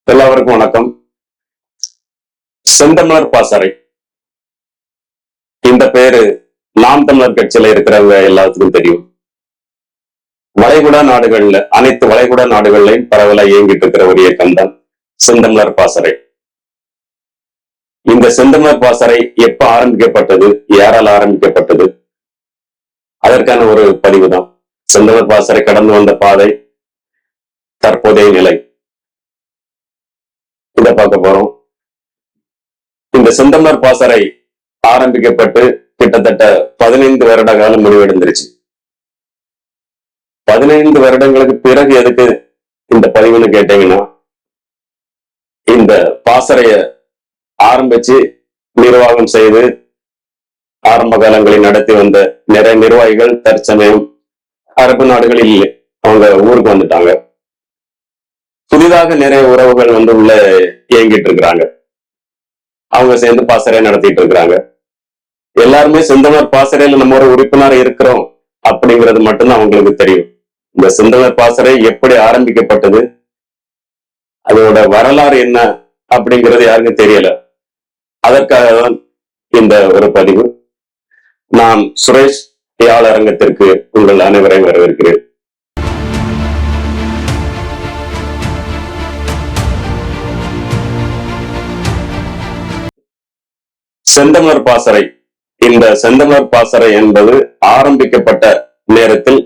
எல்லாருக்கும் வணக்கம். செந்தமிழர் பாசறை இந்த பேரு நாம் தமிழர் கட்சியில இருக்கிறவங்க எல்லாத்துக்கும் தெரியும். வளைகுடா நாடுகள்ல அனைத்து வளைகுடா நாடுகள்லையும் பரவலா இயங்கிட்டு இருக்கிற ஒரு இயக்கம் தான் செந்தமிழர் பாசறை. இந்த செந்தமிழர் பாசறை எப்ப ஆரம்பிக்கப்பட்டது, யாரால் ஆரம்பிக்கப்பட்டது, அதற்கான ஒரு பதிவு தான். செந்தமிழர் பாசறை கடந்து வந்த பாதை, தற்போதைய நிலை, இதை பார்க்க போறோம். இந்த செந்தமிழர் பாசறை ஆரம்பிக்கப்பட்டு கிட்டத்தட்ட 15 வருட காலம் முடிவடைந்துருச்சு. 15 வருடங்களுக்கு பிறகு எதுக்கு இந்த பதிவுன்னு கேட்டீங்கன்னா, இந்த பாசறைய ஆரம்பிச்சு நிர்வாகம் செய்து ஆரம்ப காலங்களில் நடத்தி வந்த நிறைய நிர்வாகிகள் தற்சமயம் அரபு நாடுகளில் இல்லை, அவங்க ஊருக்கு வந்துட்டாங்க. புதிதாக நிறைய உறவுகள் உள்ள இயங்கிட்டு இருக்கிறாங்க. அவங்க சேர்ந்து பாசறையை நடத்திட்டு இருக்கிறாங்க. எல்லாருமே செந்தமிழர் பாசறையில நம்ம ஒரு உறுப்பினர் இருக்கிறோம் அப்படிங்கிறது மட்டும்தான் அவங்களுக்கு தெரியும். இந்த செந்தமிழர் பாசறை எப்படி ஆரம்பிக்கப்பட்டது, அதோட வரலாறு என்ன அப்படிங்கிறது யாருக்கும் தெரியல. அதற்காக தான் இந்த ஒரு பதிவு. நான் சுரேஷ் அரங்கத்திற்கு உங்கள் அனைவரையும் வரவேற்கிறேன். செந்தமிழர் பாசறை, இந்த செந்தமிழர் பாசறை என்பது ஆரம்பிக்கப்பட்ட நேரத்தில்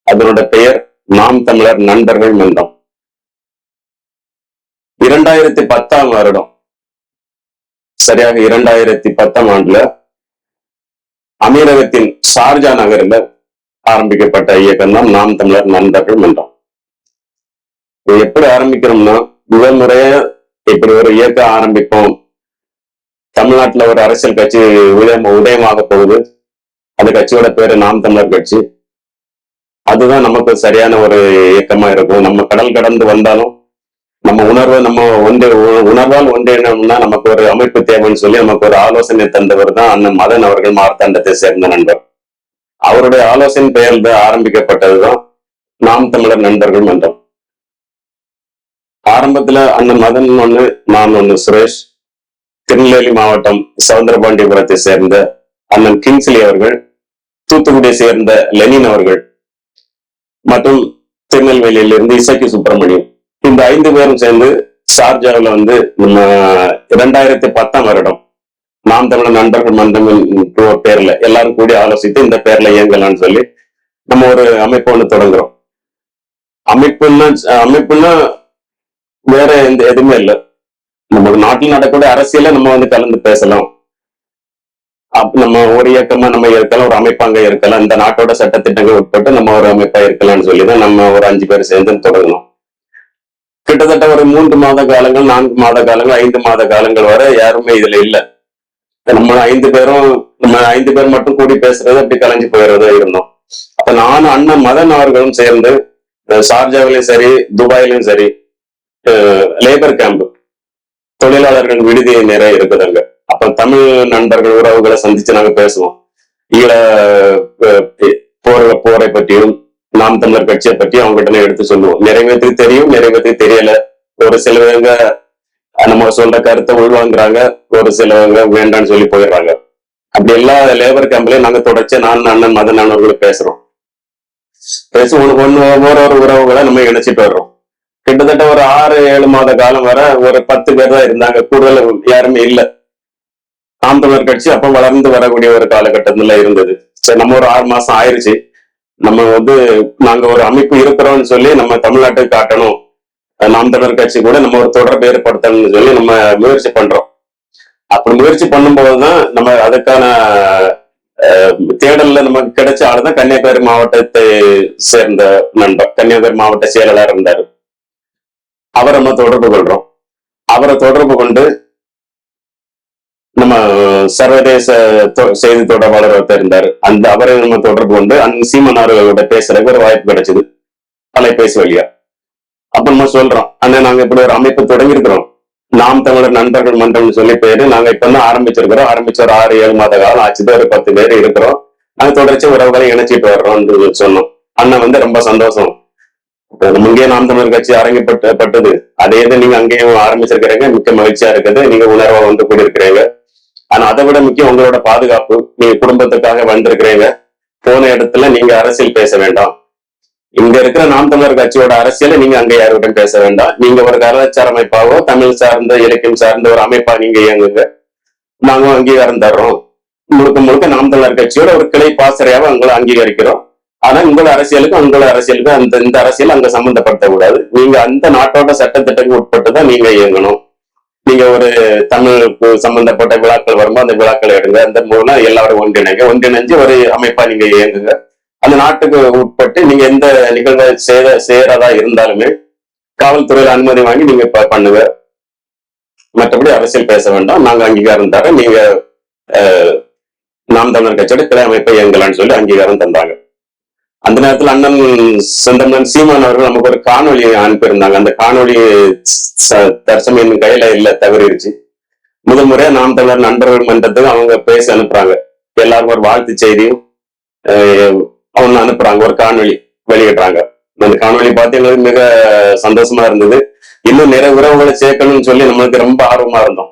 அதனோட பெயர் நாம் தமிழர் நண்பர்கள் மன்றம். 2010 வருடம், சரியாக 2010 ஆண்டுல அமீரகத்தின் ஷார்ஜா நகரில் ஆரம்பிக்கப்பட்ட இயக்கம் தான் நாம் தமிழர் நண்பர்கள் மன்றம். எப்படி ஆரம்பிக்கிறோம்னா, முதல் முறைய இப்படி ஒரு இயக்கம் ஆரம்பிப்போம், தமிழ்நாட்டுல ஒரு அரசியல் கட்சி உதயமாக போகுது, அந்த கட்சியோட பேரு நாம் தமிழர் கட்சி. அதுதான் நமக்கு சரியான ஒரு இயக்கமா இருக்கும். நம்ம கடல் கடந்து வந்தாலும் நம்ம உணர்வால் ஒன்றியணும்னா நமக்கு ஒரு அமைப்பு தேவைன்னு சொல்லி நமக்கு ஒரு ஆலோசனை தந்தவர் தான் அண்ணன் மதன் அவர்கள், மார்த்தாண்டத்தை சேர்ந்த நண்பர். அவருடைய ஆலோசனை பெயரில் ஆரம்பிக்கப்பட்டதுதான் நாம் தமிழர் நண்பர்கள் மன்றம். ஆரம்பத்துல அண்ணன் மதன் ஒண்ணு, நான் ஒண்ணு, சுரேஷ், திருநெல்வேலி மாவட்டம் சவுந்தரபாண்டியபுரத்தை சேர்ந்த அண்ணன் கிங்ஸ்லி அவர்கள், தூத்துக்குடியை சேர்ந்த லெனின் அவர்கள், மற்றும் திருநெல்வேலியிலிருந்து இசக்கி சுப்பிரமணியம், இந்த 5 பேரும் சேர்ந்து ஷார்ஜாவில் நம்ம 2010 வருடம் நாம் தமிழர் நண்பர்கள் மன்றம் பேர்ல எல்லாரும் கூடி ஆலோசித்து இந்த பேர்ல இயங்கலாம்னு சொல்லி நம்ம ஒரு அமைப்பு ஒண்ணு தொடங்குறோம். அமைப்புன்னா வேற எந்த எதுவுமே இல்லை. நம்ம நாட்டில் நடக்கூடிய அரசியல நம்ம கலந்து பேசலாம். நம்ம ஒரு இயக்கமா நம்ம இருக்கலாம், ஒரு அமைப்பாங்க இருக்கலாம், இந்த நாட்டோட சட்டத்திட்டங்கள் உட்பட்டு நம்ம ஒரு அமைப்பா இருக்கலாம்னு சொல்லிதான் நம்ம ஒரு 5 பேர் சேர்ந்து தொடங்கணும். கிட்டத்தட்ட ஒரு 3 மாத காலங்கள், 4 மாத காலங்கள், 5 மாத காலங்கள் வரை யாருமே இதுல இல்ல. நம்ம 5 பேர் மட்டும் கூடி பேசுறது அப்படி கலைஞ்சு போயிடுறதா இருந்தோம். அப்ப நானும் அண்ணன் மதன் அவர்களும் சேர்ந்து ஷார்ஜாவிலையும் சரி, துபாயிலும் சரி, லேபர் கேம்ப், தொழிலாளர்கள் விடுதி நிறைய இருக்குதுங்க. அப்ப தமிழ் நண்பர்கள் உறவுகளை சந்திச்சு நாங்க பேசுவோம். ஈழ போரை பற்றியும் நாம் தமிழர் கட்சியை பற்றி அவங்ககிட்ட எடுத்து சொல்லுவோம். நிறைய பேருக்கு தெரியும், நிறைய பேருக்கு தெரியல. ஒரு சிலவங்க நம்ம சொல்ற கருத்தை உள்வாங்குறாங்க, ஒரு சிலவங்க வேண்டான்னு சொல்லி போயிடுறாங்க. அப்படி எல்லா லேபர் கேம்ப்லயும் நாங்க தொடர்ச்சி நான் அண்ணன் மதன் அவர்களும் பேசுறோம். பேசி ஒரு உறவுகளை நம்ம இணைச்சிட்டு வர்றோம். கிட்டத்தட்ட ஒரு 6-7 மாத காலம் வரை ஒரு 10 பேர் தான் இருந்தாங்க, கூடுதல் யாருமே இல்ல. நாம் தமிழர் கட்சி அப்ப வளர்ந்து வரக்கூடிய ஒரு காலகட்டத்துல இருந்தது. சரி, நம்ம ஒரு 6 மாசம் ஆயிருச்சு, நம்ம நாங்க ஒரு அமைப்பு இருக்கிறோம்னு சொல்லி நம்ம தமிழ்நாட்டுக்கு காட்டணும், நாம் தமிழர் கட்சி கூட நம்ம ஒரு தொடர்பு ஏற்படுத்தணும்னு சொல்லி நம்ம முயற்சி பண்றோம். அப்படி முயற்சி பண்ணும்போதுதான் நம்ம அதுக்கான தேடல்ல நமக்கு கிடைச்ச ஆளுதான் கன்னியாகுமரி மாவட்டத்தை சேர்ந்த நண்பர், கன்னியாகுமரி மாவட்ட செயலாளர் இருந்தாரு. அவரை நம்ம தொடர்பு கொள்றோம். அவரை தொடர்பு கொண்டு நம்ம சர்வதேச செய்தி தொடர்பாளர் ஒருத்தர் இருந்தாரு, அவரை நம்ம தொடர்பு கொண்டு சீமன் அவர்களோட பேசுறதுக்கு ஒரு வாய்ப்பு கிடைச்சது அலைபேசி வழியா. அப்ப நம்ம சொல்றோம், அண்ணன் நாங்க இப்படி ஒரு அமைப்பு தொடங்கி இருக்கிறோம், நாம் தமிழர் நண்பர்கள் மன்றம்னு சொல்லி பேரு. நாங்க இப்பதான் ஆரம்பிச்சிருக்கிறோம், ஆரம்பிச்ச ஒரு 6-7 மாத காலம் ஆச்சுது, ஒரு 10 பேர் இருக்கிறோம், நாங்க தொடர்ச்சி உறவுகளை இணைச்சிட்டு வர்றோம்னு சொன்னோம். அண்ணன் ரொம்ப சந்தோஷம், நம்ம இங்கேயே நாம் தமிழர் கட்சி அரங்கப்பட்டது, அதே இதை நீங்க அங்கேயும் ஆரம்பிச்சிருக்கிறீங்க. மிக்க மகிழ்ச்சியா இருக்குது. நீங்க உணர்வா வந்து கூடியிருக்கிறீங்க. ஆனா அதை விட முக்கியம் உங்களோட பாதுகாப்பு. நீங்க குடும்பத்துக்காக வந்திருக்கிறீங்க. போன இடத்துல நீங்க அரசியல் பேச வேண்டாம். இங்க இருக்கிற நாம் தமிழர் கட்சியோட அரசியலை நீங்க அங்க யாருடன் பேச வேண்டாம். நீங்க ஒரு கலாச்சார அமைப்பாவோ தமிழ் சார்ந்த இலக்கியம் சார்ந்த ஒரு அமைப்பா நீங்க இயங்குங்க. நாங்க அங்கீகாரம் தர்றோம். முழுக்க முழுக்க நாம் தமிழர் கட்சியோட ஒரு கிளை பாசறையாவை உங்களை அங்கீகரிக்கிறோம். ஆனா உங்களோட அரசியலுக்கும் அந்த இந்த அரசியல் அங்க சம்பந்தப்படுத்த கூடாது. நீங்க அந்த நாட்டோட சட்டத்திட்டத்துக்கு உட்பட்டுதான் நீங்க இயங்கணும். நீங்க ஒரு தமிழுக்கு சம்பந்தப்பட்ட விழாக்கள் வரும்போது அந்த விழாக்களை எடுங்க. அந்த மூலம் எல்லாரும் ஒன்றிணைஞ்சு ஒரு அமைப்பா நீங்க இயங்குங்க. அந்த நாட்டுக்கு உட்பட்டு நீங்க எந்த நிகழ்வை செய்யறதா இருந்தாலுமே காவல்துறையில அனுமதி வாங்கி நீங்க பண்ணுங்க. மற்றபடி அரசியல் பேச வேண்டாம். நாங்க அங்கீகாரம் தர நீங்க நாம் தமிழர் கட்சியோட கிளை அமைப்பை இயங்கலான்னு சொல்லி அங்கீகாரம் தந்தாங்க. அந்த நேரத்தில் அண்ணன் சொந்தமன் சீமான் அவர்கள் நமக்கு ஒரு காணொலி அனுப்பியிருந்தாங்க. அந்த காணொலி தற்சமயம் கையில இல்ல, தவறிடுச்சு. முதல் முறையா நாம் தமிழர் நண்பர்கள் மன்றத்துக்கு அவங்க பேசி அனுப்புறாங்க. எல்லாருக்கும் ஒரு வாழ்த்து செய்தியும் அவங்க அனுப்புறாங்க. ஒரு காணொலி வெளியிடுறாங்க. அந்த காணொலி பார்த்து எங்களுக்கு மிக சந்தோஷமா இருந்தது. இன்னும் நிறைய உறவுகளை சேர்க்கணும்னு சொல்லி நம்மளுக்கு ரொம்ப ஆர்வமா இருந்தோம்.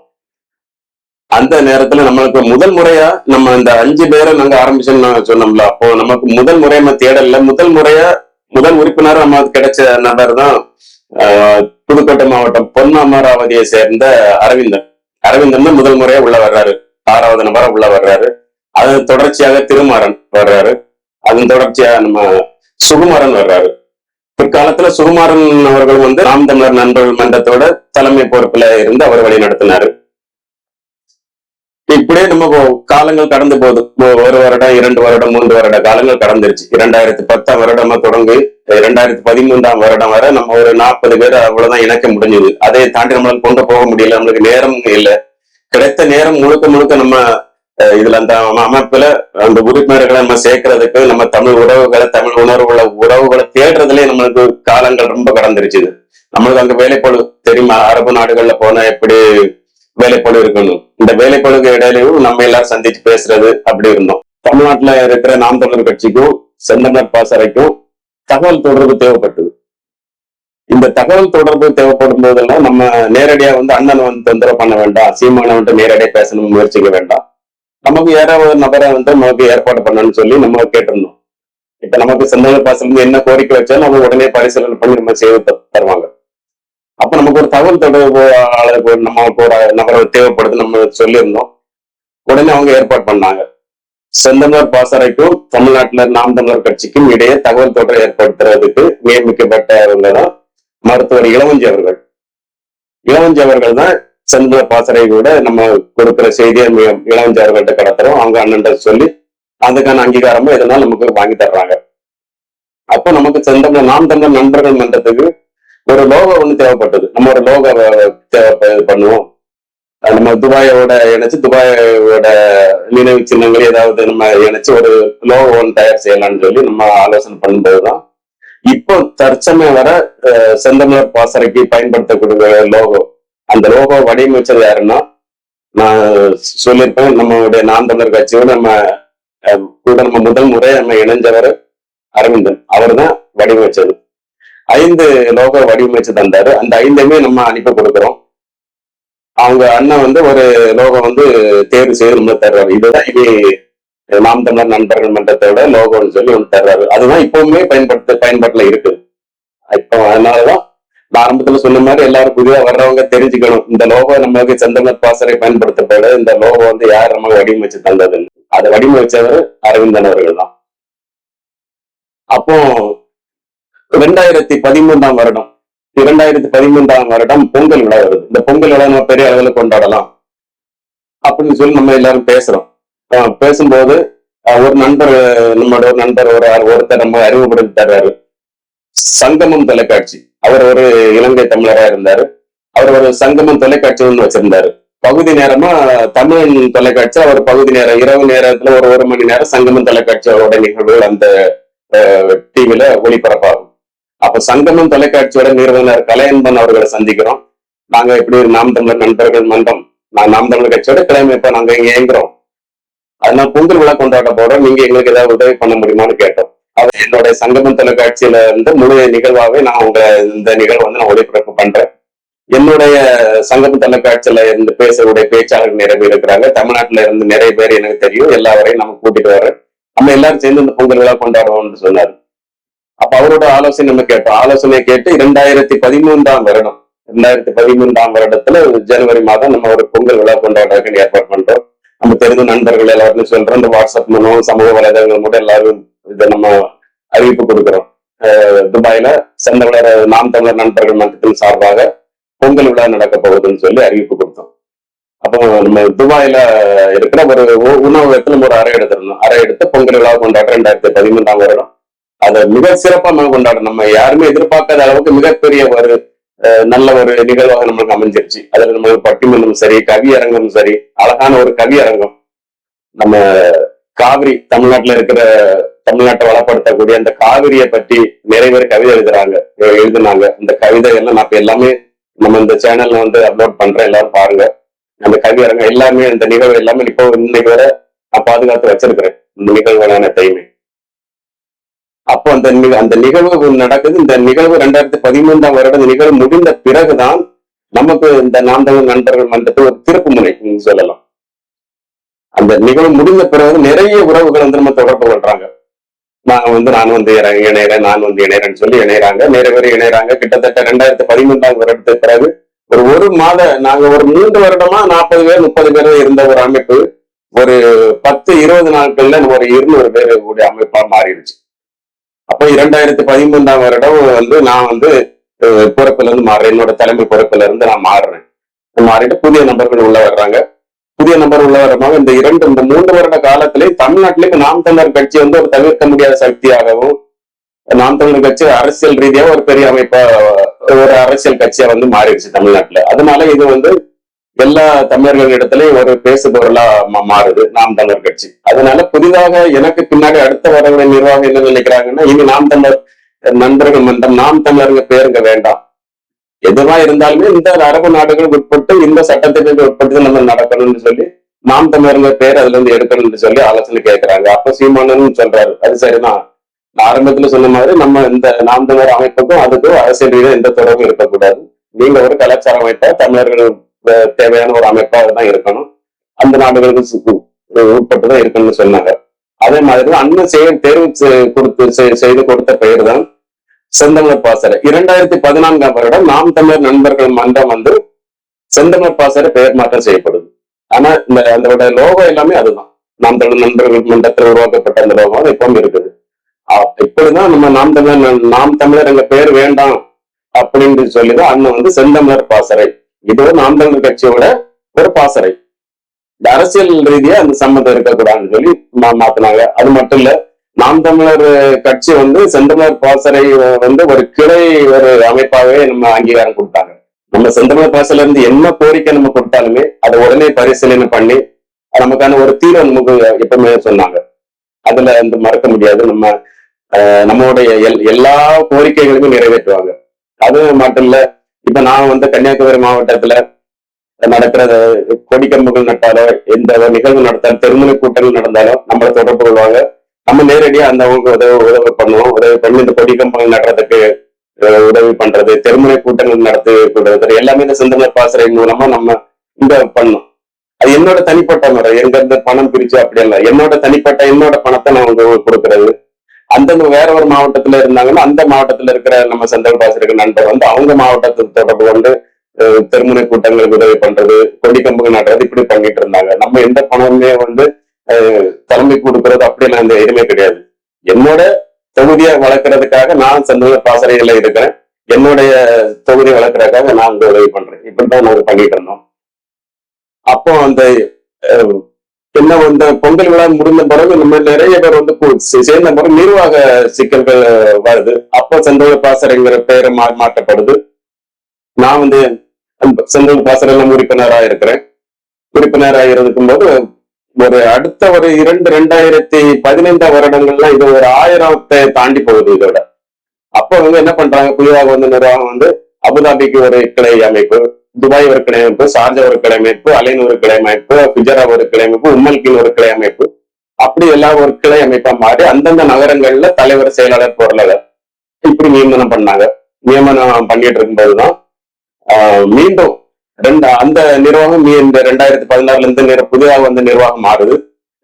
அந்த நேரத்துல நம்மளுக்கு முதல் முறையா நம்ம இந்த 5 பேரை நாங்க ஆரம்பிச்சோம்னு சொன்னோம்ல, அப்போ நமக்கு முதல் முறையா நம்ம தேடல. முதல் உறுப்பினர் நம்ம கிடைச்ச நபர் தான் புதுக்கோட்டை மாவட்டம் பொன்னமராவதியை சேர்ந்த அரவிந்தன் தான் முதல் முறையா உள்ள வர்றாரு. 6வது நபரா உள்ள வர்றாரு. அது தொடர்ச்சியாக திருமாறன் வர்றாரு. அதன் தொடர்ச்சியாக நம்ம சுகுமாரன் வர்றாரு. பிற்காலத்துல சுகுமாரன் அவர்கள் வந்து நாம் தமிழர் நண்பர்கள் மன்றத்தோட தலைமை பொறுப்புல இருந்து அவர் வழி நடத்தினாரு. இப்படியே நம்ம காலங்கள் கடந்து போகுது. 1 வருடம் 2 வருடம் 3 வருட காலங்கள் கடந்துருச்சு. 2010 வருடமா தொடங்கி 2013 வருடம் வரை நம்ம ஒரு 40 பேர் அவ்வளவுதான் இணைக்க முடிஞ்சது. அதை தாண்டி நம்மளால கொண்டு போக முடியல. நம்மளுக்கு நேரம் இல்லை. கிடைத்த நேரம் முழுக்க நம்ம இதுல அந்த அமைப்புல அந்த உறுப்பினர்களை நம்ம சேர்க்கறதுக்கு, நம்ம தமிழ் உறவுகளை தேடுறதுலயே நம்மளுக்கு காலங்கள் ரொம்ப கடந்துருச்சு. நம்மளுக்கு அங்க வேலைப்பழு தெரியுமா? அரபு நாடுகள்ல போனா எப்படி வேலைப்பழு இருக்கணும். இந்த வேலைப்பழுக்கு இடையிலையும் நம்ம எல்லாரும் சந்திச்சு பேசுறது அப்படி இருந்தோம். தமிழ்நாட்டுல இருக்கிற நாம் தமிழர் கட்சிக்கும் செந்தமிழர் பாசறைக்கும் தகவல் தொடர்பு தேவைப்பட்டது. இந்த தகவல் தொடர்பு தேவைப்படும் போதெல்லாம் நம்ம நேரடியா வந்து அண்ணன் வந்து தொந்தரவு பண்ண வேண்டாம், சீமானை வந்து நேரடியா பேசணும் முயற்சிக்க வேண்டாம். நமக்கு யாராவது ஒரு நபரை வந்து நமக்கு ஏற்பாடு பண்ணணும்னு சொல்லி நம்ம கேட்டிருந்தோம். இப்ப நமக்கு செந்தமிழர் பாசறையில என்ன கோரிக்கை வச்சாலும் நம்ம உடனே பரிசீலனை பண்ணி நம்ம செய்து தருவாங்க. அப்ப நமக்கு ஒரு தகவல் தொடர்பு நமக்கு ஒரு நபரை தேவைப்படுது நம்ம சொல்லியிருந்தோம். உடனே அவங்க ஏற்பாடு பண்ணாங்க. செந்தமிழர் பாசறைக்கும் தமிழ்நாட்டுல நாம் தமிழர் கட்சிக்கும் இடையே தகவல் தொடர்பு ஏற்படுத்துறதுக்கு நியமிக்கப்பட்டவங்க தான் மருத்துவர் இளவஞ்சி அவர்கள் தான் செந்தமிழர் பாசறை கூட நம்ம கொடுக்கிற செய்தியை இளவஞ்சி அவர்கள்ட்ட கடத்துறோம். அவங்க அண்ணன் சொல்லி அதுக்கான அங்கீகாரமும் இதனால நமக்கு வாங்கி தர்றாங்க. அப்ப நமக்கு நாம் தமிழர் நண்பர்கள் மன்றத்துக்கு ஒரு லோகோ ஒண்ணு தேவைப்பட்டது. நம்ம ஒரு லோகோ பண்ணுவோம். நம்ம துபாயோட இணைச்சு துபாயோட நினைவு சின்னங்கள் ஏதாவது நம்ம இணைச்சு ஒரு லோகோ ஒன்று தயார் செய்யலாம்னு சொல்லி நம்ம ஆலோசனை பண்ணும்போதுதான் இப்போ தற்சமயம் வர செந்தமிழர் பாசறைக்கு பயன்படுத்தக்கூடிய லோகோ, அந்த லோகோ வடிவமைச்சது யாருன்னா, நான் சொல்லியிருப்பேன், நம்மளுடைய நாம் தமிழர் கட்சியோட நம்ம முதல் முறை நம்ம இணைஞ்சவர் அரவிந்தன். அவர் தான் வடிவமைச்சது. 5 லோகோ வடிவமைச்சு தந்தாரு. அந்த 5மே நம்ம அனுப்பி கொடுக்குறோம். அவங்க அண்ணன் வந்து ஒரு லோகோ வந்து தேர்வு செய்து நம்ம தர்றாரு. இதுதான் இது நாம் தமிழர் நண்பர்கள் மன்றத்தோட லோகோன்னு சொல்லி ஒன்று தர்றாரு. அதுதான் இப்பவுமே பயன்பாட்டுல இருக்குது. இப்போ அதனாலதான் நான் ஆரம்பத்துல சொன்ன மாதிரி எல்லாரும் புதிதா வர்றவங்க தெரிஞ்சுக்கணும், இந்த லோகோ நமக்கு செந்தமிழர் பாசறை பயன்படுத்தப்பட இந்த லோகோ வந்து யார் நமக்கு வடிவமைச்சு தந்ததுன்னு. அதை வடிவமைச்சவர் அரவிந்தன் அவர்கள் தான். அப்போ 2013 வருடம் பொங்கல் விழா வருது. இந்த பொங்கல் விழா நம்ம பெரிய அளவுல கொண்டாடலாம் அப்படின்னு சொல்லி நம்ம எல்லாரும் பேசுறோம். பேசும்போது நம்மளோட ஒரு நண்பர் ஒருத்தர் நம்ம அறிமுகப்படுத்தி தர்றாரு. சங்கமம் தொலைக்காட்சி. அவர் ஒரு இலங்கை தமிழரா இருந்தாரு. அவர் ஒரு சங்கமம் தொலைக்காட்சி ஒன்று வச்சிருந்தாரு. பகுதி நேரமா தமிழ் தொலைக்காட்சி, அவர் பகுதி நேரம் இரவு நேரத்துல ஒரு மணி நேரம் சங்கமம் தொலைக்காட்சியோட நிகழ்வுகள் அந்த டிவில ஒளிபரப்பாகும். அப்ப சங்கமம் தொலைக்காட்சியோட நிறுவனர் கலையன்பன் அவர்களை சந்திக்கிறோம். நாங்க இப்படி நாம் தமிழர் நண்பர்கள் மன்றம், நாம் தமிழர் கட்சியோட கிளைமைப்ப நாங்க இங்க இயங்குறோம், அதனால பொங்கல் விழா கொண்டாட போறோம், நீங்க எங்களுக்கு ஏதாவது உதவி பண்ண முடியுமான்னு கேட்டோம். என்னுடைய சங்கமம் தொலைக்காட்சியில இருந்து முழு நிகழ்வாவே நான் உங்க இந்த நிகழ்வு வந்து நான் ஒளிபரப்பு பண்றேன். என்னுடைய சங்கம தொலைக்காட்சியில இருந்து பேசக்கூடிய பேச்சாளர்கள் நிறைய பேர் இருக்கிறாங்க. தமிழ்நாட்டுல இருந்து நிறைய பேர் எனக்கு தெரியும். எல்லாரையும் நம்ம கூட்டிட்டு வர்றேன். நம்ம எல்லாரும் சேர்ந்து இந்த பொங்கல் விழா கொண்டாடுவோம்னு சொன்னாரு. அப்ப அவரோட ஆலோசனை நம்ம கேட்டோம். ஆலோசனை கேட்டு 2013 வருடத்துல ஜனவரி மாதம் நம்ம ஒரு பொங்கல் விழா கொண்டாடுறதுக்கு ஏற்பாடு பண்றோம். நம்ம தெரிந்த நண்பர்கள் எல்லாருமே சொல்றோம். இந்த வாட்ஸ்அப் மூலம் சமூக வலைதளங்கள் மூலம் எல்லாரும் இதை நம்ம அறிவிப்பு கொடுக்கிறோம். துபாயில செந்தமிழர் நாம் தமிழர் நண்பர்கள் மன்றத்தின் சார்பாக பொங்கல் விழா நடக்க போகுதுன்னு சொல்லி அறிவிப்பு கொடுத்தோம். அப்போ நம்ம துபாயில இருக்கிற ஒரு உணவகத்துல ஒரு அறை எடுத்திருந்தோம். அறை எடுத்து பொங்கல் விழா கொண்டாடுற 2013 வருடம் அதை மிக சிறப்பா நம்ம கொண்டாடுறோம். நம்ம யாருமே எதிர்பார்க்காத அளவுக்கு மிகப்பெரிய ஒரு நல்ல ஒரு நிகழ்வாக நம்மளுக்கு அமைஞ்சிருச்சு. அதுல நம்ம பட்டிமன்றம் சரி, கவியரங்கம் சரி, அழகான ஒரு கவியரங்கம். நம்ம காவிரி தமிழ்நாட்டுல இருக்கிற தமிழ்நாட்டை வளப்படுத்தக்கூடிய அந்த காவிரியை பற்றி நிறைய பேர் கவிதை எழுதினாங்க. இந்த கவிதை எல்லாம் நான் எல்லாமே நம்ம இந்த சேனல்ல வந்து அப்லோட் பண்றேன். எல்லாரும் பாருங்க. அந்த கவியரங்கம் எல்லாமே இந்த நிகழ்வு எல்லாமே இப்போ இன்னைக்கு வரை நான் பாதுகாத்து வச்சிருக்கிறேன். இந்த நிகழ்வுகள் அனைத்தையுமே. அப்போ அந்த நிகழ்வு நடக்குது. இந்த நிகழ்வு 2013 வருடம் நிகழ்வு முடிந்த பிறகுதான் நமக்கு இந்த நாம் தமிழ் நண்பர்கள் மன்றத்து ஒரு திருப்பு முனை சொல்லலாம். அந்த நிகழ்வு முடிந்த பிறகு நிறைய உறவுகள் வந்து நம்ம தொடர்பு கொள்றாங்க. நான் வந்து இணையறேன், நான் வந்து இணையறேன்னு சொல்லி இணையறாங்க. நிறைய பேர் இணையறாங்க. கிட்டத்தட்ட 2013 வருடத்துக்கு பிறகு ஒரு மாத நாங்க ஒரு 3 வருடமா 40 பேர் 30 பேர் இருந்த ஒரு அமைப்பு ஒரு 10-20 நாட்கள்ல ஒரு 200 பேர் கூடிய அமைப்பா மாறிடுச்சு. அப்போ 2013 வருடம் வந்து நான் வந்து பொறுப்புல இருந்து மாறுறேன். என்னோட தலைமை பொறுப்புல இருந்து நான் மாறுறேன். மாறிட்டு புதிய நபர்கள் உள்ள வர்றாங்க. புதிய நபர் உள்ள வரமாக இந்த 3 வருட காலத்திலே தமிழ்நாட்டிலே நாம் தமிழர் கட்சி வந்து ஒரு தவிர்க்க முடியாத சக்தியாகவும், நாம் தமிழர் கட்சி அரசியல் ரீதியாக ஒரு பெரிய அமைப்பா ஒரு அரசியல் கட்சியா வந்து மாறிடுச்சு தமிழ்நாட்டுல. அதனால இது வந்து எல்லா தமிழர்கள் இடத்துலயும் ஒரு பேசு பொருளா மாறுது நாம் தமிழர் கட்சி. அதனால புதிதாக எனக்கு பின்னாடி அடுத்த வரவுடைய நிர்வாகம் என்ன நினைக்கிறாங்கன்னா, இனி நாம் தமிழர் நண்பர்கள் மன்றம் நாம் தமிழர்கள் பேருங்க வேண்டாம். எதுவா இருந்தாலுமே இந்த அரபு நாடுகளுக்கு உட்பட்டு இந்த சட்டத்திற்கு உட்பட்டு நம்ம நடக்கணும்னு சொல்லி நாம் தமிழர்கள் பேர் அதுல இருந்து எடுக்கணும்னு சொல்லி ஆலோசனை கேட்கிறாங்க. அப்ப சீமானன்னு சொல்றாரு. அது சரிதான். நான் ஆரம்பத்துல சொன்ன மாதிரி நம்ம இந்த நாம் தமிழர் அமைப்புக்கும் அதுக்கும் அரசியல் ரீதியாக எந்த தொடர்பும் இருக்கக்கூடாது. நீங்க ஒரு கலாச்சார அமைப்பா தமிழர்கள் தேவையான ஒரு அமைப்பாக தான் இருக்கணும். அந்த நாடுகளுக்கு உட்பட்டுதான் இருக்கணும்னு சொன்னாங்க. அதே மாதிரி அண்ணன் தேர்வு செய்து கொடுத்த பெயர் தான் செந்தமிழர் பாசறை. 2014 வருடம் நாம் தமிழர் நண்பர்கள் மன்றம் வந்து செந்தமிழர் பாசறை பெயர் மாற்றம் செய்யப்படுது. ஆனா அதோட லோகோ எல்லாமே அதுதான். நாம் தமிழர் நண்பர்கள் மன்றத்தில் உருவாக்கப்பட்ட அந்த லோகம் இப்பவும் இருக்குது. இப்படிதான் நம்ம நாம் தமிழர் எங்க பேர் வேண்டாம் அப்படின்னு சொல்லிதான் அண்ணன் வந்து செந்தமிழர் பாசறை. இது நாம் தமிழர் கட்சியோட ஒரு பாசறை. இந்த அரசியல் ரீதியா அந்த சம்மந்தம் இருக்கக்கூடாதுன்னு சொல்லி மாத்தினாங்க. அது மட்டும் இல்ல, நாம் தமிழர் கட்சி வந்து செந்தமிழர் பாசறை வந்து ஒரு கிளை ஒரு அமைப்பாகவே நம்ம அங்கீகாரம் கொடுத்தாங்க. நம்ம செந்தமிழர் பாசறையில இருந்து என்ன கோரிக்கை நம்ம கொடுத்தாலுமே அதை உடனே பரிசீலனை பண்ணி நமக்கான ஒரு தீர்வு நமக்கு எப்பவுமே சொன்னாங்க. அதுல வந்து மறக்க முடியாது. நம்மளுடைய எல்லா கோரிக்கைகளுமே நிறைவேற்றுவாங்க. அது மட்டும் இல்ல, இப்ப நான் வந்து கன்னியாகுமரி மாவட்டத்துல நடக்கிற கொடிக்கம்புகள் நட்டாலோ எந்த நிகழ்வு நடத்தாலும் தெருமுனை கூட்டங்கள் நடந்தாலும் நம்மளை தொடர்பு கொள்வாங்க. நம்ம நேரடியா அந்த உதவி பண்ணுவோம். உதவி பண்ணி இந்த கொடிக்கம்புகள் நடுறதுக்கு உதவி பண்றது, தெருமுனை கூட்டங்கள் நடத்தி கொடுறது எல்லாமே இந்த செந்தமிழர் பாசறை மூலமா நம்ம இங்க பண்ணோம். அது என்னோட தனிப்பட்ட முறை. எங்க இருந்து பணம் பிரிச்சு அப்படி இல்லை. என்னோட பணத்தை நான் உங்களுக்கு கொடுக்கறது. அந்தந்த வேற ஒரு மாவட்டத்துல இருந்தாங்கன்னா அந்த மாவட்டத்துல இருக்கிற நம்ம செந்தமிழ் பாசறைகள் நண்பர் வந்து அவங்க மாவட்டத்துக்கு தொடர்பு கொண்டு தெருமுனை கூட்டங்களுக்கு உதவி பண்றது, கொடிக்கம்புகள் நடுறது இப்படி பண்ணிட்டு இருந்தாங்க. நம்ம எந்த பணமுமே வந்து தலைமை கொடுக்கறது அப்படிலாம் அந்த எதுவுமே கிடையாது. என்னோட தொகுதியை வளர்க்கறதுக்காக நான் செந்தமிழர் பாசறைகள்ல இருக்கிறேன். என்னுடைய தொகுதியை வளர்க்கறதுக்காக நான் வந்து உதவி பண்றேன். இப்படிதான் நாங்க பண்ணிட்டு இருந்தோம். அப்போ அந்த என்ன இந்த பொங்கல் விழா முடிந்த பிறகு நம்ம நிறைய பேர் வந்து சேர்ந்த பிறகு நிர்வாக சிக்கல்கள் வருது. அப்போ செந்தமிழர் பாசறைங்கிற பெயரை மாற்றப்படுது. நான் வந்து செந்தமிழ் பாசறையில உறுப்பினராக இருக்கிறேன். உறுப்பினராக இருக்கும் போது ஒரு அடுத்த ஒரு 2015 வருடங்கள்லாம் இது ஒரு 1000 தாண்டி போகுது இதோட. அப்போ வந்து என்ன பண்றாங்க, புதிதாக வந்து நிர்வாகம் வந்து அபுதாபிக்கு ஒரு கிளை அமைப்பு, துபாய் ஒரு கிளை அமைப்பு, ஷார்ஜா ஒரு கிளை அமைப்பு, அலைன் ஒரு கிளை அமைப்பு, குஜரா ஒரு கிளை அமைப்பு, உம்மல்கின் ஒரு கிளை அமைப்பு, அப்படி எல்லாம் ஒரு கிளை அமைப்பா மாறி அந்தந்த நகரங்கள்ல தலைவர், செயலாளர், பொருளாளர் இப்படி நியமனம் பண்ணாங்க. நியமனம் பண்ணிட்டு இருக்கும்போதுதான் மீண்டும் அந்த நிர்வாகம் இந்த 2016 இருந்து புதிதாக வந்த நிர்வாகம் மாறுது.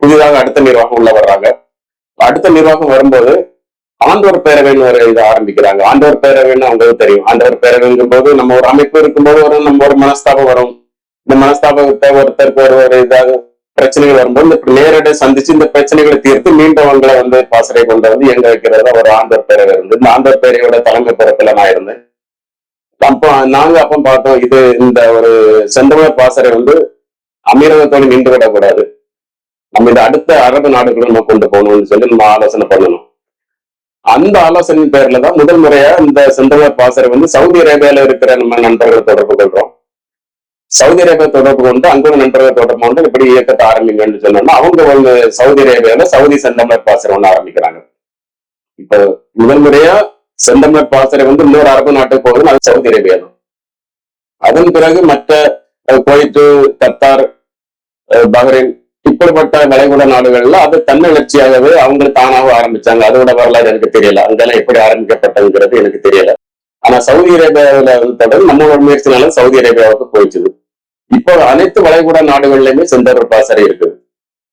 புதிதாக அடுத்த நிர்வாகம் உள்ள வர்றாங்க. அடுத்த நிர்வாகம் வரும்போது ஆண்டோர் பேரவைன்னு ஒரு இதை ஆரம்பிக்கிறாங்க. ஆண்டோர் பேரவைன்னு அவங்களுக்கு தெரியும். ஆண்டோர் பேரவைங்கும் போது நம்ம ஒரு அமைப்பு இருக்கும்போது நம்ம ஒரு மனஸ்தாபம் வரும். இந்த மனஸ்தாபத்தை ஒருத்தருக்கு ஒரு இதாக பிரச்சனைகள் வரும்போது நேரடி சந்திச்சு இந்த பிரச்சனைகளை தீர்த்து மீண்டும் அவங்களை பாசறை கொண்டு எங்க வைக்கிறதா ஒரு ஆண்டோர் பேரவை இருந்து, இந்த ஆண்டோர் பேரவையோட தலைமை பொறுப்புல நான் இருந்தேன். அப்போ நாங்க பார்த்தோம், இது இந்த ஒரு செந்தமிழர் பாசறை அமீரகத்தோடு நின்று விடக்கூடாது. நம்ம இந்த அடுத்த அரபு நாடுகளும் நம்ம கொண்டு போகணும்னு சொல்லி நம்ம ஆலோசனை பண்ணணும். அந்த ஆலோசனையின் பேர்ல தான் முதல் முறையா இந்த செந்தமிழர் பாசறை சவுதி அரேபியால இருக்கிற நம்ம நண்பர்கள் தொடர்பு கொள்றோம். சவுதி அரேபியா தொடர்பு கொண்டு அங்குள்ள நண்பர்கள் தொடர்பு கொண்டு இப்படி இயக்கத்தை ஆரம்பிங்கன்னு சொன்னோம்னா அவங்க சவுதி அரேபியால சவுதி செந்தமிழர் பாசறை ஆரம்பிக்கிறாங்க. இப்ப முதல் முறையா செந்தமிழர் பாசறை இன்னொரு அரபு நாட்டுக்கு போகுதுன்னு அது சவுதி அரேபியா தான். அதன் பிறகு மற்ற குவைத்து, கத்தார், பஹ்ரைன் இப்படிப்பட்ட வளைகுடா நாடுகள்ல அது தன்னெழுச்சியாகவே அவங்க தானாக ஆரம்பிச்சாங்க. அதோட வரலாறு எனக்கு தெரியல, அதெல்லாம் எப்படி ஆரம்பிக்கப்பட்டதுங்கிறது எனக்கு தெரியல. ஆனா சவுதி அரேபியாவில தொடர்ந்து நம்மளோட முயற்சினால சவுதி அரேபியாவுக்கு போயிடுச்சு. இப்போ அனைத்து வளைகுடா நாடுகள்லயுமே செந்தமிழர் பாசறை இருக்குது.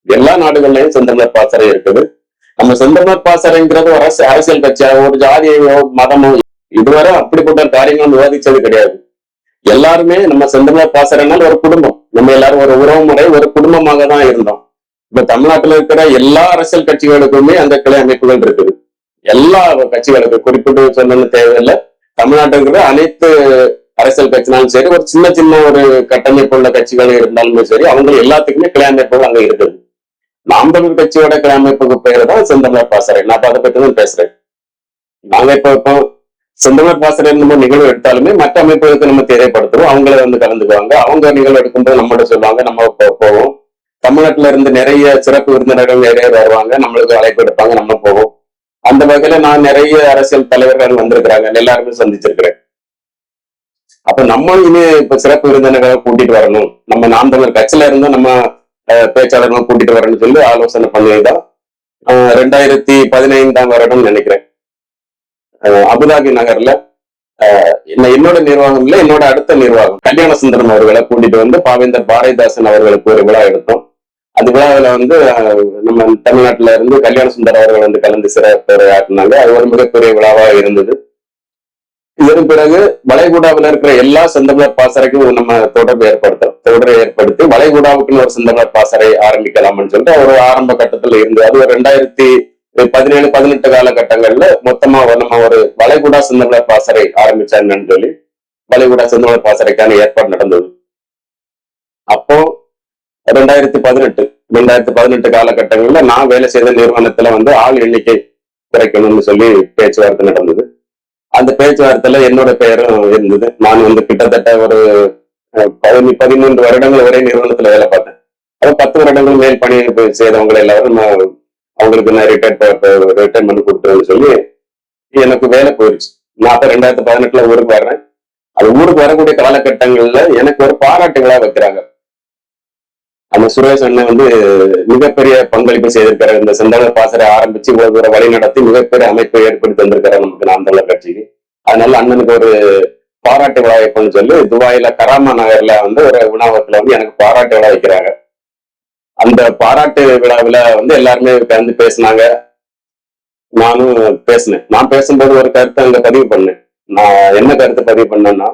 எல்லா நாடுகள்லயும் செந்தமிழர் பாசறை இருக்குது. நம்ம செந்தமிழர் பாசறைங்கிறது ஒரு அரசியல் கட்சியாக ஒரு ஜாதியோ மதமோ இதுவரை அப்படிப்பட்ட காரியங்களும் விவாதிச்சது கிடையாது. எல்லாருமே நம்ம செந்தமிழர் பாசறைனால் ஒரு குடும்பம், நம்ம எல்லாரும் ஒரு உறவு முறை, ஒரு குடும்பமாக தான் இருந்தோம். இப்ப தமிழ்நாட்டில் இருக்கிற எல்லா அரசியல் கட்சிகளுக்குமே அந்த கிளை அமைப்புகள் இருக்குது. எல்லா கட்சிகளுக்கு குறிப்பிட்டு சொல்லணும்னு தேவையில்லை. தமிழ்நாட்டில் இருக்கிற அனைத்து அரசியல் கட்சினாலும் சரி, ஒரு சின்ன சின்ன ஒரு கட்டமைப்பு உள்ள கட்சிகள் இருந்தாலுமே சரி, அவங்க எல்லாத்துக்குமே கிளை அமைப்புகள் அங்க இருக்குது. நாம் தமிழ் கட்சியோட கிளை அமைப்புக்கு பேர் தான் செந்தமிழர் பாசறை. நான் அதை பத்தி தான் பேசுறேன். நாங்க இப்போ செந்தமிழர் பாசறை நம்ம நிகழ்வு எடுத்தாலுமே மற்ற அமைப்புகளுக்கு நம்ம தெரியப்படுத்துறோம். அவங்கள கலந்துக்குவாங்க. அவங்க நிகழ்வு எடுக்கும்போது நம்மகிட்ட சொல்லுவாங்க, நம்ம போவோம். தமிழ்நாட்டுல இருந்து நிறைய சிறப்பு விருந்தினர்கள் நிறைய வருவாங்க, நம்மளுக்கு அழைப்பு எடுப்பாங்க, நம்ம போவோம். அந்த வகையில நான் நிறைய அரசியல் தலைவர்கள் வந்திருக்கிறாங்க, எல்லாருமே சந்திச்சிருக்கிறேன். அப்ப நம்ம இனி இப்ப சிறப்பு விருந்தினர்களை கூட்டிட்டு வரணும், நம்ம நாம் தமிழர் கட்சியில இருந்து நம்ம பேச்சாளர்கள் கூட்டிட்டு வரணும்னு சொல்லி ஆலோசனை பண்ணிதான் 2015 வருடம் நினைக்கிறேன் அபுதாபி நகர்ல என்னோட நிர்வாகம் இல்ல, என்னோட அடுத்த நிர்வாகம் கல்யாண சுந்தரம் அவர்களை கூட்டிட்டு பாவேந்தர் பாரதிதாசன் அவர்களுக்கு ஒரு விழா எடுத்தோம். அந்த விழாவில நம்ம தமிழ்நாட்டுல இருந்து கல்யாண சுந்தரம் அவர்கள் கலந்து சிறப்புரையாற்றினாங்க. அது ஒரு மிகப்பெரிய விழாவா இருந்தது. இதன் பிறகு வளைகுடாவில் இருக்கிற எல்லா செந்தமிழர் பாசறைக்கும் நம்ம தொடர்பை ஏற்படுத்தி வளைகுடாவுக்குன்னு ஒரு செந்தமிழர் பாசறை ஆரம்பிக்கலாம்னு சொல்லிட்டு ஒரு ஆரம்ப கட்டத்துல இருந்து அது ஒரு 2017-18 காலகட்டங்கள்ல மொத்தமா நம்ம ஒரு வளைகுடா செந்தமிழர் பாசறை ஆரம்பிச்சாங்கன்னு சொல்லி வளைகுடா செந்தமிழர் பாசறைக்கான ஏற்பாடு நடந்தது. அப்போ 2018 காலகட்டங்கள்ல நான் வேலை செய்த நிறுவனத்துல ஆள் எண்ணிக்கை குறைக்கணும்னு சொல்லி பேச்சுவார்த்தை நடந்தது. அந்த பேச்சுவார்த்தையில என்னோட பெயரும் இருந்தது. நான் கிட்டத்தட்ட ஒரு 13 வருடங்கள் ஒரே நிறுவனத்துல வேலை பார்த்தேன். அது 10 வருடங்கள் மேல் பணி செய்தவங்க எல்லாரும் அவங்களுக்கு நான் ரிட்டைர்மெண்ட் கொடுத்துருன்னு சொல்லி எனக்கு வேலை போயிடுச்சு. நான் அப்ப 2018 ஊருக்கு வர்றேன். அது ஊருக்கு வரக்கூடிய காலகட்டங்கள்ல எனக்கு ஒரு பாராட்டு விழா வைக்கிறாங்க. அந்த சுரேஷ் அண்ணன் மிகப்பெரிய பங்களிப்பு செய்திருக்கிறார். இந்த செந்தமிழர் பாசறை ஆரம்பிச்சு ஒரு வழி நடத்தி மிகப்பெரிய அமைப்பை ஏற்படுத்தி வந்திருக்கிறார் நமக்கு நாம் தமிழர் கட்சிக்கு. அதனால அண்ணனுக்கு ஒரு பாராட்டு விழா வைப்போம்னு சொல்லி துபாயில கராமா நகர்ல ஒரு உணவகத்துல எனக்கு பாராட்டு விழா வைக்கிறாங்க. அந்த பாராட்டு விழாவில எல்லாருமே கலந்து பேசினாங்க. நானும் பேசினேன். நான் பேசும்போது ஒரு கருத்தை அங்க பதிவு பண்ணேன். நான் என்ன கருத்தை பதிவு பண்ணேன்னா,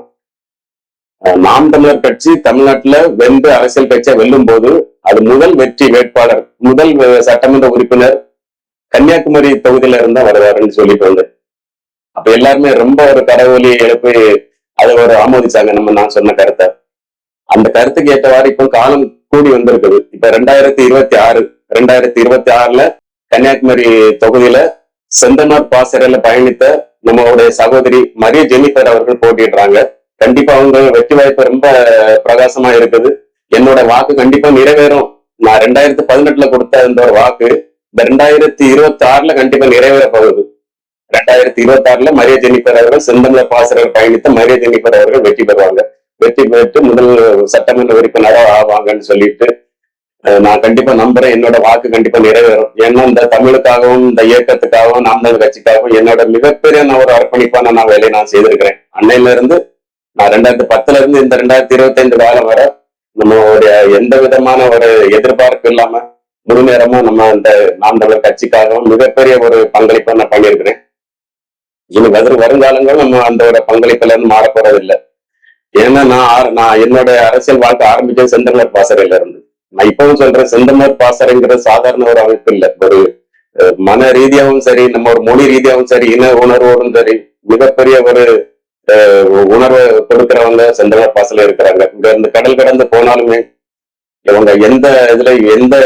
நாம் தமிழர் கட்சி தமிழ்நாட்டுல வென்று அரசியல் கட்சியா வெல்லும் போது அது முதல் வெற்றி வேட்பாளர், முதல் சட்டமன்ற உறுப்பினர் கன்னியாகுமரி தொகுதியில இருந்தா வருவாருன்னு சொல்லிட்டு வந்தேன். அப்ப எல்லாருமே ரொம்ப ஒரு கரவொலி எழுப்பி அதை ஒரு ஆமோதிச்சாங்க நான் சொன்ன கருத்தை. அந்த கருத்துக்கு ஏற்றவாறு இப்போ காலம் கூடி வந்திருக்குது. இப்ப 2026ல கன்னியாகுமரி தொகுதியில செந்தமிழர் பாசறையில பயணித்த நம்மளுடைய சகோதரி மரிய ஜெனிஃபர் அவர்கள் போட்டிடுறாங்க. கண்டிப்பா அவங்க வெற்றி வாய்ப்பு ரொம்ப பிரகாசமா இருக்குது. என்னோட வாக்கு கண்டிப்பா நிறைவேறும். நான் 2018 கொடுத்த இந்த ஒரு வாக்கு இந்த 2026 கண்டிப்பா நிறைவேற போகுது. 2026 மரிய ஜெனிஃபர் அவர்கள் செந்தமிழர் பாசறையில் பயணித்த மரிய ஜெனிஃபர் அவர்கள் வெற்றி பெறுவாங்க. வெற்றி பெற்று முதல் சட்டமன்ற உறுப்பினராக ஆவாங்கன்னு சொல்லிட்டு நான் கண்டிப்பா நம்புறேன், என்னோட வாக்கு கண்டிப்பா நிறைவேறும். ஏன்னா இந்த தமிழுக்காகவும் இந்த இயக்கத்துக்காகவும் நாம் தமிழ் கட்சிக்காகவும் என்னோட மிகப்பெரிய நான் ஒரு அர்ப்பணிப்பான நான் வேலையை நான் செய்திருக்கிறேன். அன்னையில இருந்து நான் 2010 இருந்து இந்த 2025 காலம் வரை நம்மளுடைய எந்த விதமான ஒரு எதிர்பார்ப்பு இல்லாம முழு நேரமா நம்ம அந்த நாம் தமிழர் கட்சிக்காகவும் மிகப்பெரிய ஒரு பங்களிப்பை நான் பண்ணியிருக்கிறேன். இனி வருங்காலங்கள் நம்ம அந்த ஒரு பங்களிப்புல இருந்து மாற போறதில்லை. ஏன்னா நான் என்னோட அரசியல் வாழ்க்கை ஆரம்பிச்சது செந்தமிழர் பாசறையில இருந்து. நான் இப்பவும் சொல்றேன், செந்தமிழர் பாசறைங்கிறது சாதாரண ஒரு அமைப்பு இல்லை. ஒரு மன ரீதியாகவும் சரி, நம்ம ஒரு மொழி ரீதியாகவும் சரி, இன உணர்வோடும் சரி, மிகப்பெரிய ஒரு உணர்வை கொடுக்கிறவங்க செந்தமிழர் பாசல இருக்கிறாங்க. இங்க இருந்து கடல் கடந்து போனாலுமே இவங்க எந்த எந்த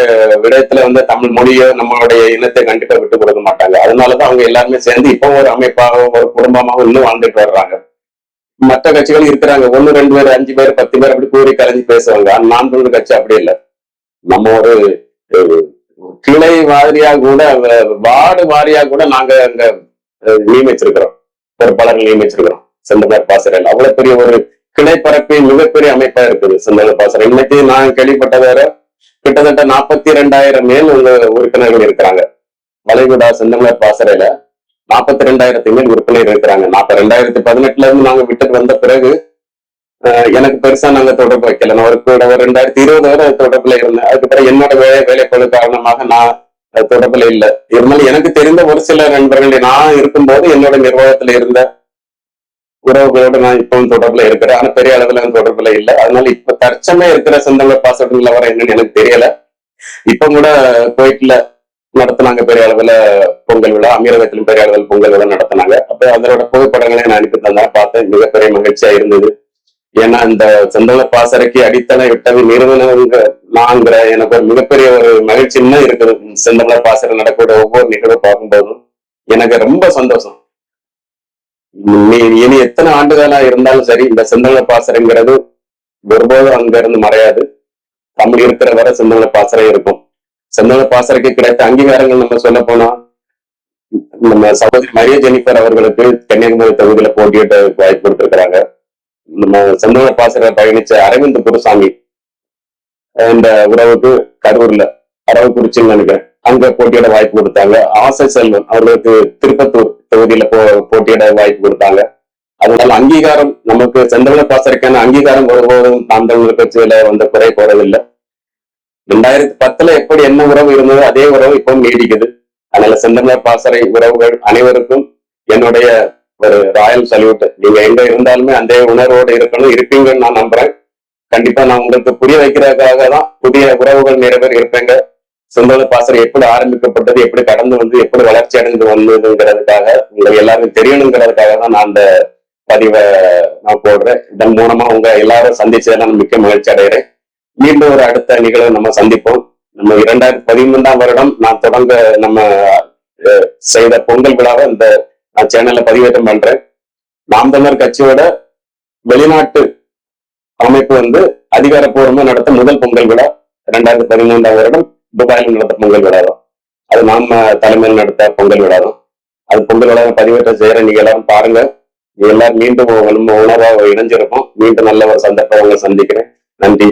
விடயத்துல தமிழ் மொழியோ நம்மளுடைய இனத்தை கண்டிப்பா விட்டு கொடுக்க மாட்டாங்க. அதனாலதான் அவங்க எல்லாருமே சேர்ந்து இப்போ ஒரு அமைப்பாகவும் ஒரு குடும்பமாகவும் இன்னும் வாழ்ந்துட்டு வர்றாங்க. மற்ற கட்சிகள் இருக்கிறாங்க, 1 2 பேர் 5 பேர் 10 பேர் அப்படி கூறி கலைஞ்சு பேசுவாங்க. நான் தமிழ் கட்சி அப்படி இல்லை. நம்ம ஒரு கிளை வாரியா கூட, வார்டு வாரியா கூட நாங்க அங்க நியமிச்சிருக்கிறோம், பொறுப்பாளர்கள் நியமிச்சிருக்கிறோம். செந்தமிழர் பாசறையில் அவ்வளவு பெரிய ஒரு கிளை பரப்பி மிகப்பெரிய அமைப்பா இருக்குது செந்தமிழர் பாசறை. இன்னைக்கு நான் கேள்விப்பட்டத கிட்டத்தட்ட 42,000 மேல் உறுப்பினர்கள் இருக்கிறாங்க. வளைகுடா செந்தமிழர் பாசறையில 42,000 மேல் உறுப்பினர் இருக்கிறாங்க. 2018 இருந்து நாங்க விட்டுட்டு வந்த பிறகு எனக்கு பெருசா நாங்க தொடர்பு வைக்கல. நான் ஒரு 2020 வரை தொடர்புல இருந்தேன். அதுக்கப்புறம் என்னோட வேலைப்பழு காரணமாக நான் தொடர்புல இல்லை. இருந்தாலும் எனக்கு தெரிந்த ஒரு சில நண்பர்கள் நான் இருக்கும்போது என்னோட நிர்வாகத்துல இருந்த உறவுகளோட நான் இப்பவும் தொடர்புல இருக்கிறேன். ஆனா பெரிய அளவுல தொடர்புல இல்லை. அதனால இப்ப தற்சமே இருக்கிற செந்தமிழர் பாசறை நிலவரம் என்னன்னு எனக்கு தெரியல. இப்ப கூட கோயிட்ல நடத்தினாங்க பெரிய அளவுல பொங்கல் விழா, அமீரகத்திலும் பெரிய அளவில் பொங்கல் விழா நடத்தினாங்க. அப்ப அதோட புகைப்படங்களை நான் அனுப்பி தந்தேன், பார்த்தேன். மிகப்பெரிய மகிழ்ச்சியா இருந்தது. ஏன்னா இந்த செந்தமிழர் பாசறைக்கு அடித்தளம் விட்டது நிறுவனங்க நான்கிற எனக்கு ஒரு மிகப்பெரிய ஒரு மகிழ்ச்சி இன்னும் இருக்குது. செந்தமிழர் பாசறை நடக்கூடிய ஒவ்வொரு நிகழ்வு பார்க்கும்போதும் எனக்கு ரொம்ப சந்தோஷம். இனி எத்தனை ஆண்டுகளா இருந்தாலும் சரி, இந்த செந்தமிழர் பாசறைங்கிறது ஒருபோதும் அங்க இருந்து மறையாது. தமிழ் இருக்கிற வரை செந்தமிழர் பாசறை இருக்கும். செந்தமிழர் பாசறைக்கு கிடைத்த அங்கீகாரங்கள் நம்ம சொல்ல போனா, நம்ம சகோதரி மரிய ஜெனிஃபர் அவர்களுக்கு கன்னியாகுமரி தொகுதியில போட்டியிட்ட வாய்ப்பு கொடுத்திருக்கிறாங்க. நம்ம செந்தமிழர் பாசறை பயணிச்ச அரவிந்த் குருசாமி இந்த உறவுக்கு கரூர்ல அரவக்குறிச்சின்னு நினைக்கிறேன், அங்க போட்டியிட வாய்ப்பு கொடுத்தாங்க. ஆசை செல்வன் அவர்களுக்கு திருப்பத்தூர் தொகுதியில போட்டியிட வாய்ப்பு கொடுத்தாங்க. அதனால அங்கீகாரம் நமக்கு செந்தமிழர் பாசறைக்கான அங்கீகாரம் ஒருபோதும் நாம் தமிழர் கட்சியில குறை போறதில்லை. 2010 எப்படி என்ன உறவு இருந்ததோ அதே உறவு இப்போ நீடிக்குது. அதனால செந்தமிழர் பாசறை உறவுகள் அனைவருக்கும் என்னுடைய ஒரு ராயல் சல்யூட். நீங்க எங்க இருந்தாலுமே அந்த உணர்வோடு இருக்கணும், இருப்பீங்கன்னு நான் நம்புறேன். கண்டிப்பா நான் உங்களுக்கு புரிய வைக்கிறதுக்காக தான் புதிய உறவுகள் நிறைய பேர் இருப்பேங்க. செந்தமிழர் பாசறை எப்படி ஆரம்பிக்கப்பட்டது, எப்படி கடந்து எப்படி வளர்ச்சி அடைந்து வந்ததுங்கிறதுக்காக, உங்களுக்கு எல்லாருக்கும் தெரியணுங்கிறதுக்காக தான் நான் அந்த பதிவை நான் போடுறேன். இதன் மூலமா உங்க எல்லாரும் சந்திச்சதை நான் மிக்க மகிழ்ச்சி அடைகிறேன். மீண்டும் ஒரு அடுத்த நிகழ்வை நம்ம சந்திப்போம். நம்ம 2013ஆம் வருடம் நான் தொடங்க நம்ம செய்த பொங்கல் விழாவை இந்த நான் சேனல்ல பதிவேற்றம் பண்றேன். நாம் தமிழர் கட்சியோட வெளிநாட்டு அமைப்பு அதிகாரப்பூர்வமா நடத்த முதல் பொங்கல் விழா 2013ஆம் வருடம் துபாயில் நடத்த பொங்கல் விழா தான். அது நாம தலைமையில் நடத்த பொங்கல் விழா தான். அது பொங்கல் விழா பதிவேற்றம் செய்யற நீங்க எல்லாரும் பாருங்க. எல்லாரும் மீண்டும் நம்ம உணர்வா இணைஞ்சிருக்கோம். மீண்டும் நல்ல ஒரு சந்தர்ப்பம் சந்திக்கிறேன். நன்றி.